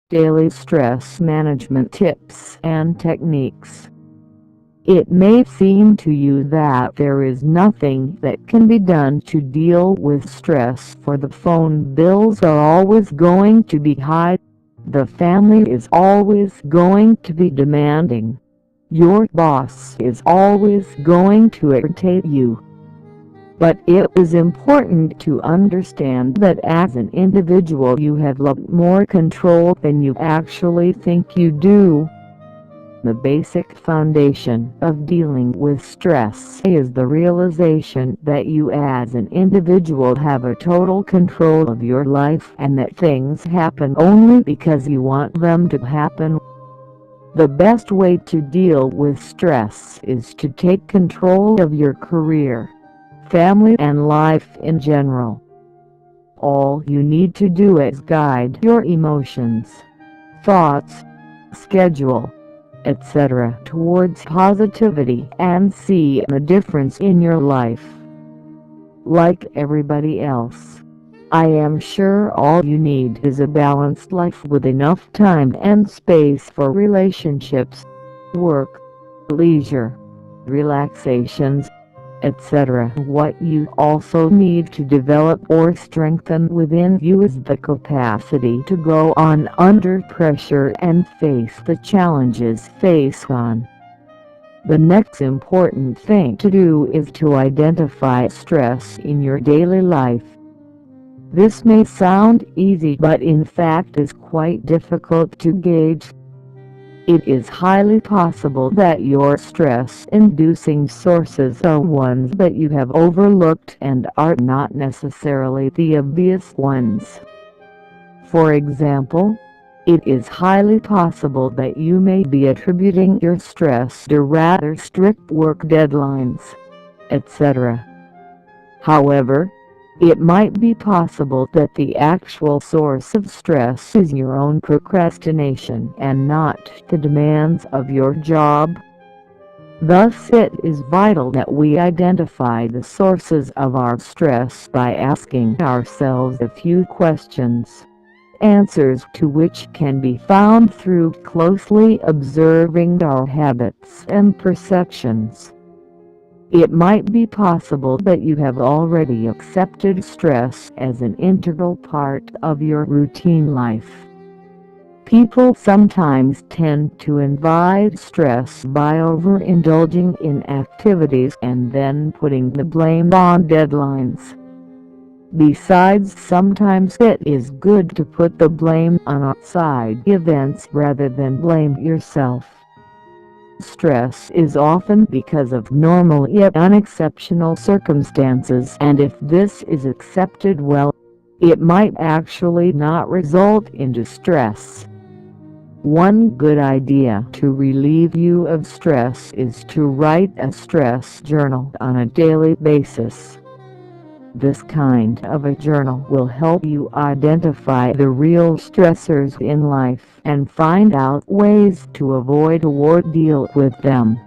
Daily stress management tips and techniques. It may seem to you that there is nothing that can be done to deal with stress, for the phone bills are always going to be high, the family is always going to be demanding, your boss is always going to irritate you. But it is important to understand that as an individual you have a lot more control than you actually think you do. The basic foundation of dealing with stress is the realization that you as an individual have a total control of your life and that things happen only because you want them to happen. The best way to deal with stress is to take control of your career, family and life in general. All you need to do is guide your emotions, thoughts, schedule, etc. towards positivity and see a difference in your life. Like everybody else, I am sure all you need is a balanced life with enough time and space for relationships, work, leisure, relaxations, etc. What you also need to develop or strengthen within you is the capacity to go on under pressure and face the challenges faced on. The next important thing to do is to identify stress in your daily life. This may sound easy, but in fact is quite difficult to gauge. It is highly possible that your stress-inducing sources are ones that you have overlooked and are not necessarily the obvious ones. For example, it is highly possible that you may be attributing your stress to rather strict work deadlines, etc. However, it might be possible that the actual source of stress is your own procrastination and not the demands of your job. Thus, it is vital that we identify the sources of our stress by asking ourselves a few questions, answers to which can be found through closely observing our habits and perceptions. It might be possible that you have already accepted stress as an integral part of your routine life. People sometimes tend to invite stress by overindulging in activities and then putting the blame on deadlines. Besides, sometimes it is good to put the blame on outside events rather than blame yourself. Stress is often because of normal yet unexceptional circumstances, and if this is accepted well, it might actually not result in distress. One good idea to relieve you of stress is to write a stress journal on a daily basis. This kind of a journal will help you identify the real stressors in life and find out ways to avoid or deal with them.